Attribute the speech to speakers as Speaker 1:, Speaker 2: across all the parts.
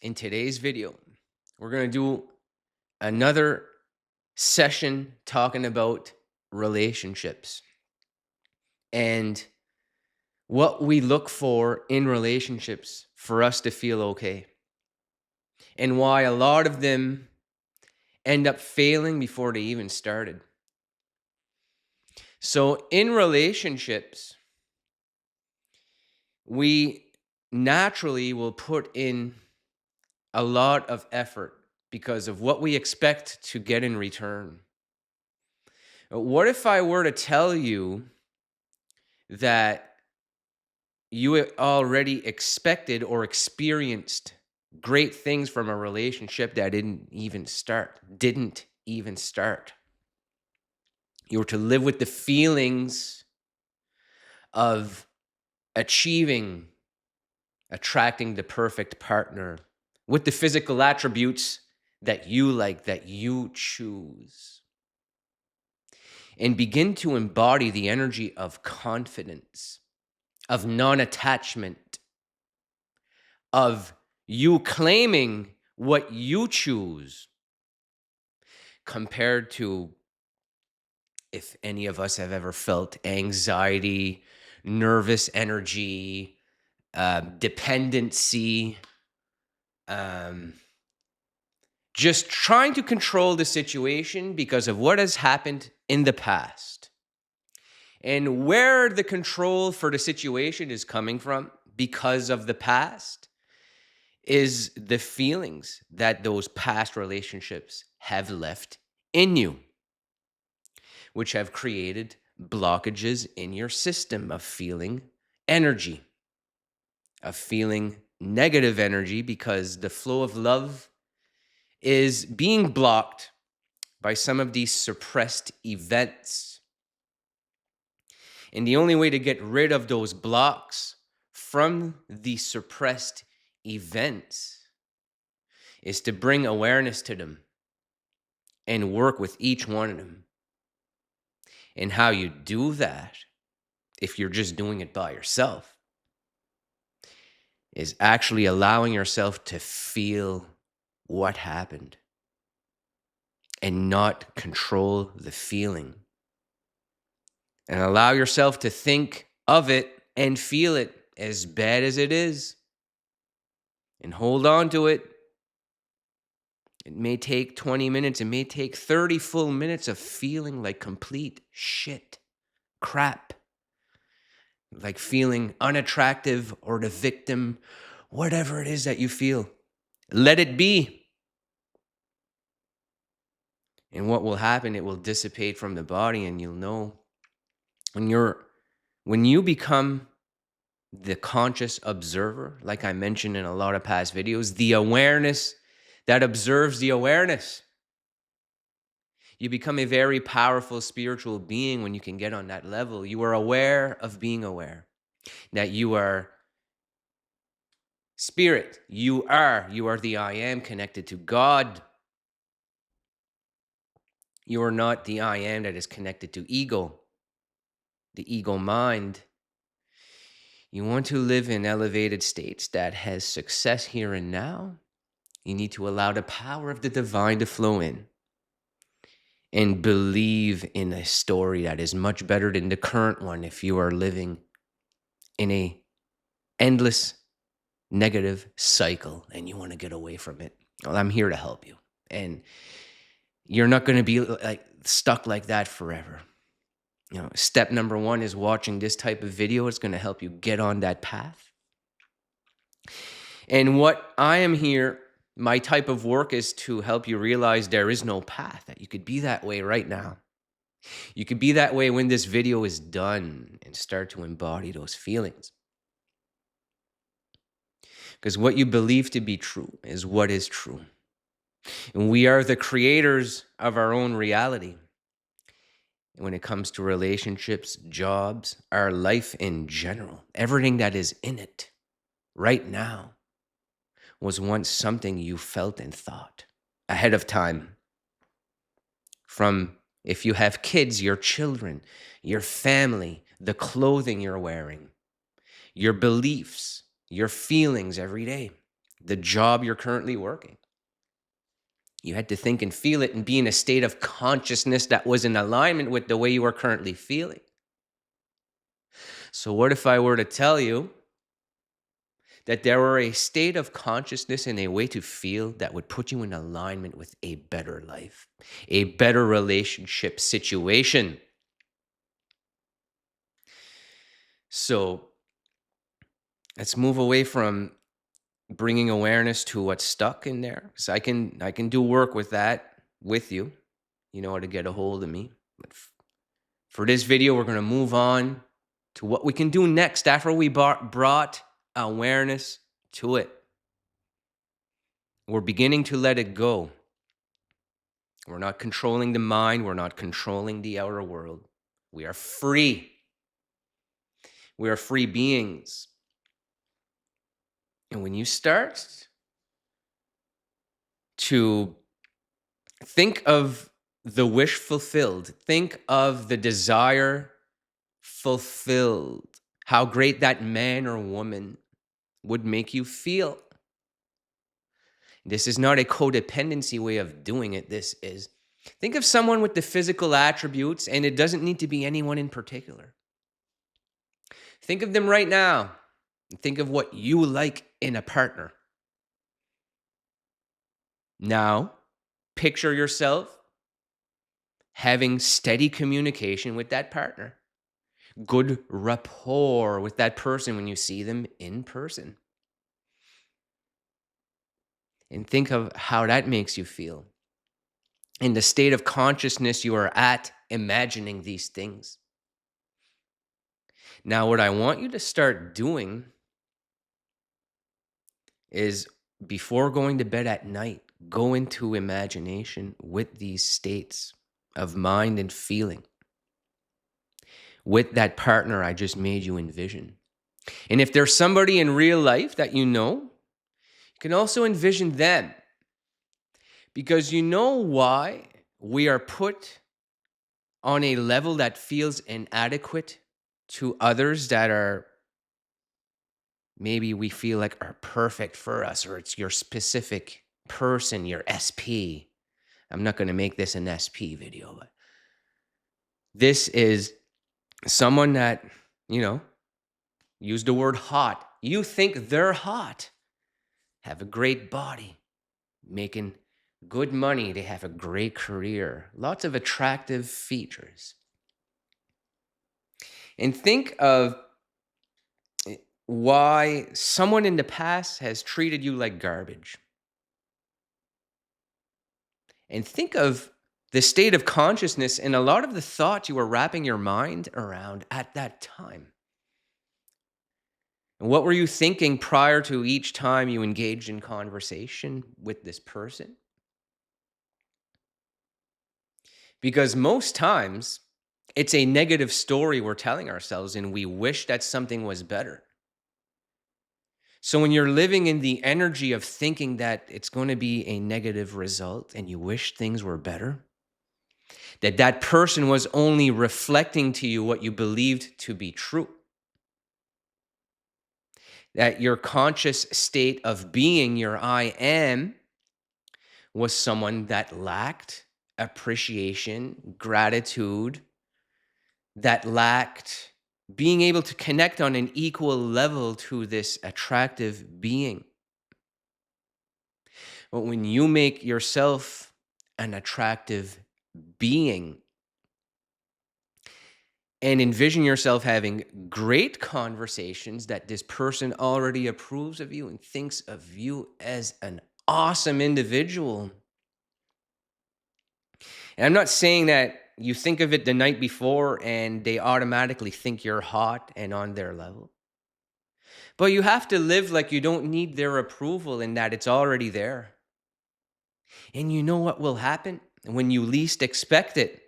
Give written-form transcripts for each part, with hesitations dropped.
Speaker 1: In today's video, we're going to do another session talking about relationships and what we look for in relationships for us to feel okay, and why a lot of them end up failing before they even started. So, in relationships, we naturally will put in a lot of effort because of what we expect to get in return. What if I were to tell you that you already expected or experienced great things from a relationship that didn't even start? You were to live with the feelings of achieving, attracting the perfect partner with the physical attributes that you like, that you choose, and begin to embody the energy of confidence, of non-attachment, of you claiming what you choose, compared to, if any of us have ever felt anxiety, nervous energy, dependency, just trying to control the situation because of what has happened in the past. And where the control for the situation is coming from because of the past is the feelings that those past relationships have left in you, which have created blockages in your system of feeling energy, of feeling negative energy, because the flow of love is being blocked by some of these suppressed events. And the only way to get rid of those blocks from the suppressed events is to bring awareness to them and work with each one of them. And how you do that, if you're just doing it by yourself, is actually allowing yourself to feel what happened and not control the feeling. And allow yourself to think of it and feel it as bad as it is. And hold on to it. It may take 20 minutes. It may take 30 full minutes of feeling like complete shit, crap. Like feeling unattractive or the victim, whatever it is that you feel. Let it be. And what will happen, it will dissipate from the body, and you'll know when you become the conscious observer, like I mentioned in a lot of past videos, the awareness that observes the awareness. You become a very powerful spiritual being when you can get on that level. You are aware of being aware, that you are spirit. You are the I am connected to God. You are not the I am that is connected to ego, the ego mind. You want to live in elevated states that has success here and now. You need to allow the power of the divine to flow in and believe in a story that is much better than the current one if you are living in a endless negative cycle and you want to get away from it. Well, I'm here to help you. And you're not going to be like stuck like that forever. You know, step number 1 is watching this type of video. It's going to help you get on that path. And what I am here, my type of work is to help you realize there is no path, that you could be that way right now. You could be that way when this video is done and start to embody those feelings. Because what you believe to be true is what is true. And we are the creators of our own reality. When it comes to relationships, jobs, our life in general, everything that is in it right now was once something you felt and thought ahead of time. From, if you have kids, your children, your family, the clothing you're wearing, your beliefs, your feelings every day, the job you're currently working. You had to think and feel it and be in a state of consciousness that was in alignment with the way you are currently feeling. So what if I were to tell you that there were a state of consciousness and a way to feel that would put you in alignment with a better life, a better relationship situation? So let's move away from bringing awareness to what's stuck in there. So I can do work with that with you. You know how to get a hold of me. But for this video, we're going to move on to what we can do next after we brought awareness to it. We're beginning to let it go. We're not controlling the mind. We're not controlling the outer world. We are free. We are free beings. And when you start to think of the wish fulfilled, think of the desire fulfilled, how great that man or woman would make you feel. This is not a codependency way of doing it. This is, think of someone with the physical attributes, and it doesn't need to be anyone in particular. Think of them right now. Think of what you like in a partner. Now, picture yourself having steady communication with that partner, good rapport with that person when you see them in person. And think of how that makes you feel. In the state of consciousness you are at, imagining these things. Now, what I want you to start doing is, before going to bed at night, go into imagination with these states of mind and feeling, with that partner I just made you envision. And if there's somebody in real life that you know, you can also envision them. Because you know why we are put on a level that feels inadequate to others that are, maybe we feel like are perfect for us, or it's your specific person, your SP. I'm not going to make this an SP video, but this is someone that, use the word hot. You think they're hot, have a great body, making good money, they have a great career, lots of attractive features. And think of why someone in the past has treated you like garbage. And think of the state of consciousness and a lot of the thoughts you were wrapping your mind around at that time. And what were you thinking prior to each time you engaged in conversation with this person? Because most times it's a negative story we're telling ourselves, and we wish that something was better. So when you're living in the energy of thinking that it's going to be a negative result and you wish things were better, that person was only reflecting to you what you believed to be true. That your conscious state of being, your I am, was someone that lacked appreciation, gratitude, that lacked being able to connect on an equal level to this attractive being. But when you make yourself an attractive being and envision yourself having great conversations, that this person already approves of you and thinks of you as an awesome individual. And I'm not saying that you think of it the night before and they automatically think you're hot and on their level. But you have to live like you don't need their approval and that it's already there. And you know what will happen when you least expect it?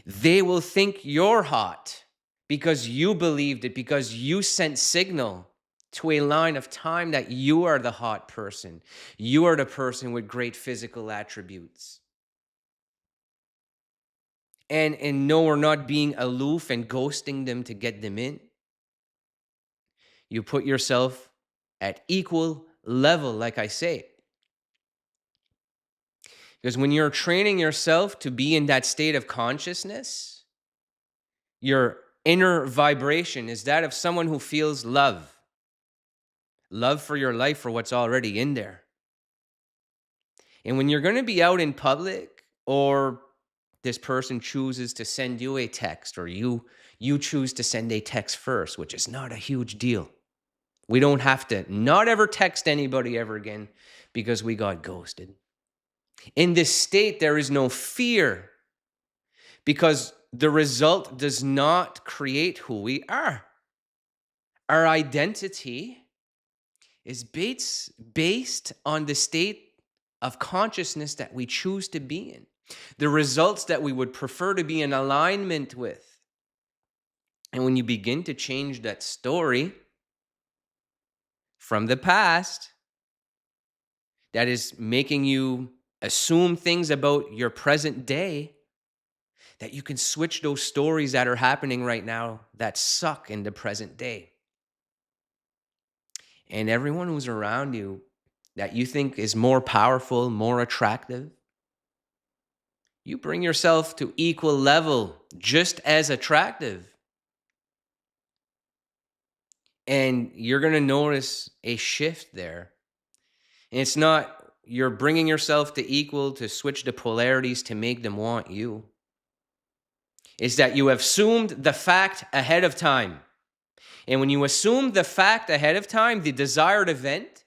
Speaker 1: They will think you're hot because you believed it, because you sent signal to a line of time that you are the hot person. You are the person with great physical attributes. And no, we're not being aloof and ghosting them to get them in. You put yourself at equal level, like I say. Because when you're training yourself to be in that state of consciousness, your inner vibration is that of someone who feels love for your life, for what's already in there. And when you're going to be out in public, or this person chooses to send you a text, or you choose to send a text first, which is not a huge deal. We don't have to not ever text anybody ever again because we got ghosted. In this state, there is no fear because the result does not create who we are. Our identity is based on the state of consciousness that we choose to be in, the results that we would prefer to be in alignment with. And when you begin to change that story from the past that is making you assume things about your present day, that you can switch those stories that are happening right now that suck in the present day. And everyone who's around you that you think is more powerful, more attractive, you bring yourself to equal level, just as attractive. And you're going to notice a shift there. And it's not you're bringing yourself to equal to switch the polarities to make them want you. It's that you have assumed the fact ahead of time. And when you assume the fact ahead of time, the desired event,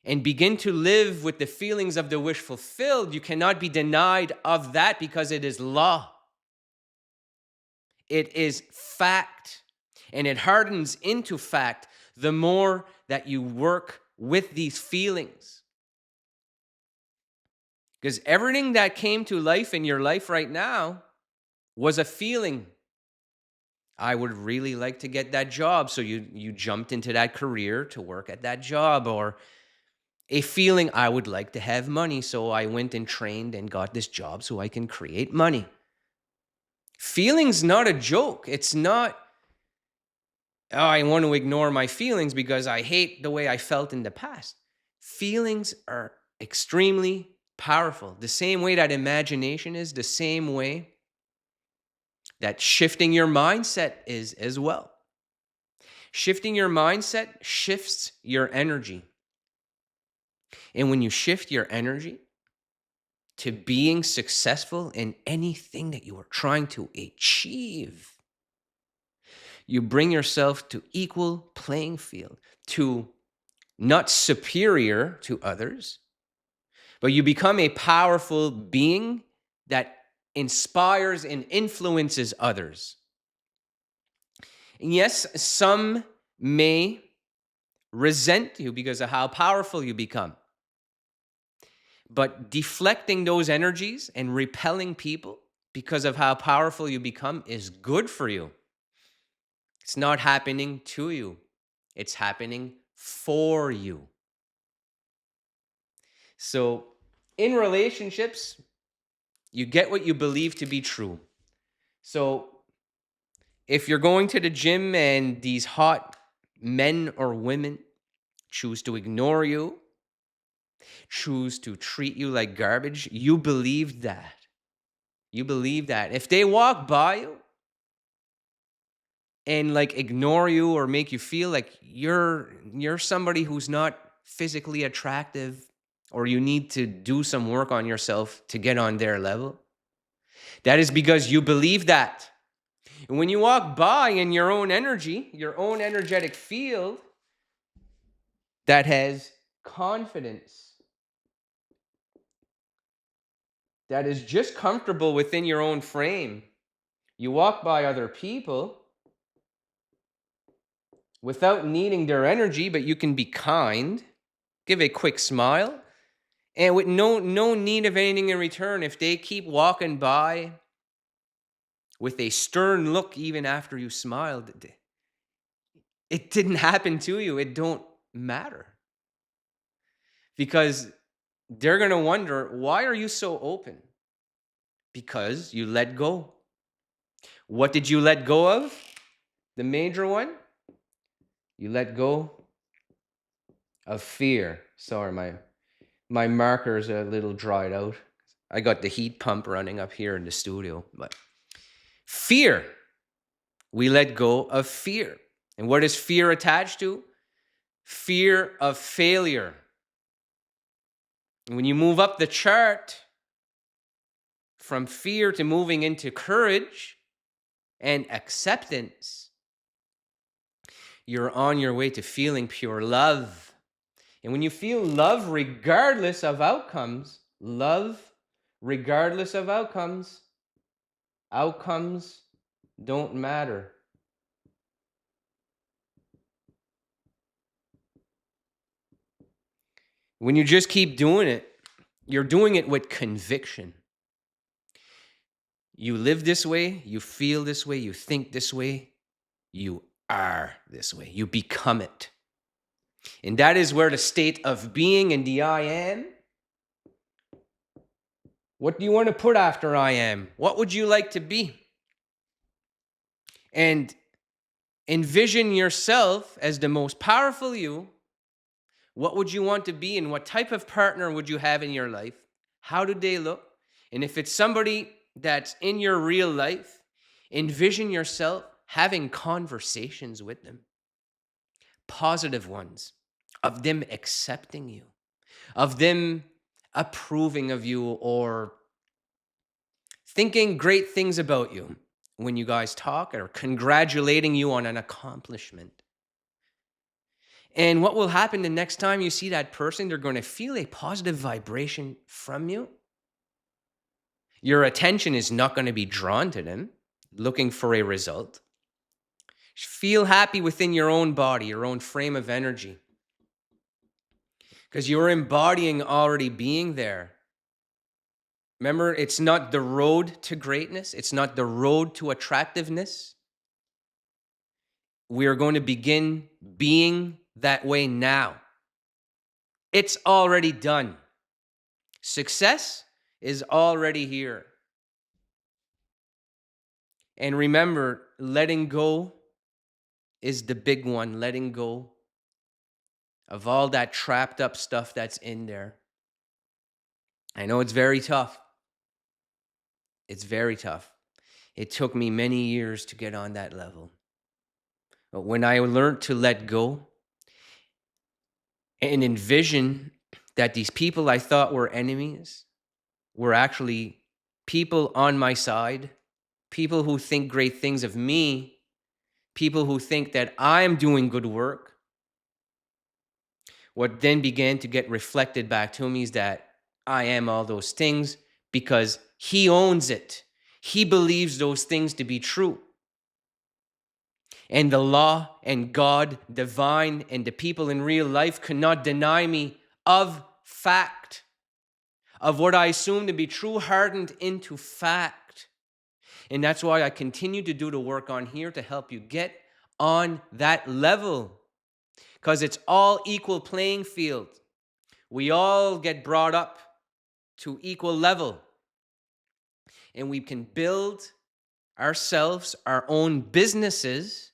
Speaker 1: and begin to live with the feelings of the wish fulfilled, you cannot be denied of that because it is law. It is fact. And it hardens into fact the more that you work with these feelings. Because everything that came to life in your life right now was a feeling. I would really like to get that job. So you jumped into that career to work at that job. Or a feeling, I would like to have money. So I went and trained and got this job so I can create money. Feeling's not a joke. It's not, oh, I want to ignore my feelings because I hate the way I felt in the past. Feelings are extremely powerful. The same way that imagination is, the same way that shifting your mindset is as well. Shifting your mindset shifts your energy. And when you shift your energy to being successful in anything that you are trying to achieve, you bring yourself to equal playing field, to not superior to others, but you become a powerful being that inspires and influences others. And yes, some may resent you because of how powerful you become. But deflecting those energies and repelling people because of how powerful you become is good for you. It's not happening to you. It's happening for you. So in relationships, you get what you believe to be true. So if you're going to the gym and these hot men or women choose to ignore you, choose to treat you like garbage, you believe that. You believe that. If they walk by you and like ignore you or make you feel like you're somebody who's not physically attractive, or you need to do some work on yourself to get on their level, that is because you believe that. And when you walk by in your own energy, your own energetic field that has confidence, that is just comfortable within your own frame, you walk by other people without needing their energy, but you can be kind, give a quick smile, and with no need of anything in return. If they keep walking by with a stern look even after you smiled, it didn't happen to you. It don't matter. Because they're going to wonder, why are you so open? Because you let go. What did you let go of? The major one? You let go of fear. Sorry, my marker's a little dried out. I got the heat pump running up here in the studio. But fear. We let go of fear. And what is fear attached to? Fear of failure. And when you move up the chart from fear to moving into courage and acceptance, you're on your way to feeling pure love. And when you feel love regardless of outcomes, outcomes don't matter. When you just keep doing it, you're doing it with conviction. You live this way, you feel this way, you think this way, you are this way. You become it. And that is where the state of being in the I am. What do you want to put after I am? What would you like to be? And envision yourself as the most powerful you. What would you want to be, and what type of partner would you have in your life? How do they look? And if it's somebody that's in your real life, envision yourself having conversations with them, positive ones, of them accepting you, of them approving of you or thinking great things about you when you guys talk, or congratulating you on an accomplishment. And what will happen the next time you see that person? They're going to feel a positive vibration from you. Your attention is not going to be drawn to them, looking for a result. Feel happy within your own body, your own frame of energy, because you're embodying already being there. Remember, it's not the road to greatness. It's not the road to attractiveness. We are going to begin being that way now. It's already done. Success is already here. And remember, letting go is the big one. Letting go of all that trapped up stuff that's in there. I know it's very tough. It's very tough. It took me many years to get on that level. But when I learned to let go and envision that these people I thought were enemies were actually people on my side, people who think great things of me, people who think that I'm doing good work, what then began to get reflected back to me is that I am all those things because he owns it. He believes those things to be true. And the law and God, divine, and the people in real life cannot deny me of fact, of what I assume to be true, hardened into fact. And that's why I continue to do the work on here to help you get on that level, because it's all equal playing field. We all get brought up to equal level, and we can build ourselves, our own businesses,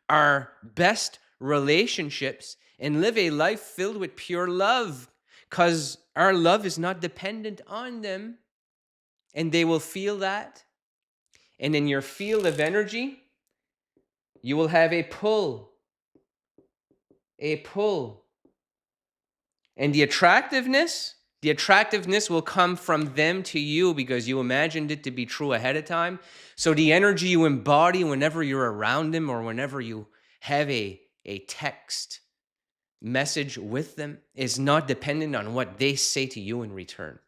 Speaker 1: our best relationships, and live a life filled with pure love, because our love is not dependent on them, and they will feel that. And in your field of energy, you will have a pull. And the attractiveness will come from them to you because you imagined it to be true ahead of time. So the energy you embody whenever you're around them, or whenever you have a text message with them, is not dependent on what they say to you in return.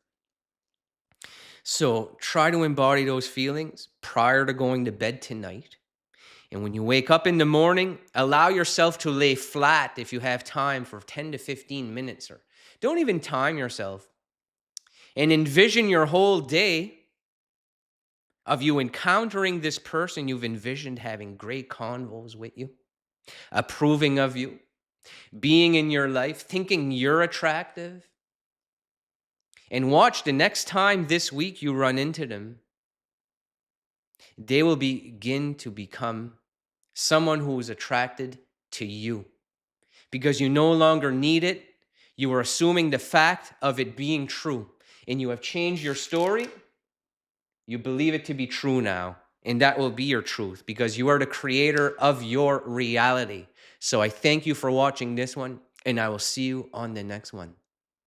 Speaker 1: So try to embody those feelings prior to going to bed tonight. And when you wake up in the morning, allow yourself to lay flat if you have time for 10 to 15 minutes, or don't even time yourself. And envision your whole day of you encountering this person you've envisioned having great convos with you, approving of you, being in your life, thinking you're attractive. And watch the next time this week you run into them, they will begin to become someone who is attracted to you, because you no longer need it You are assuming the fact of it being true, and you have changed your story. You believe it to be true now, and that will be your truth because you are the creator of your reality. So I thank you for watching this one, and I will see you on the next one.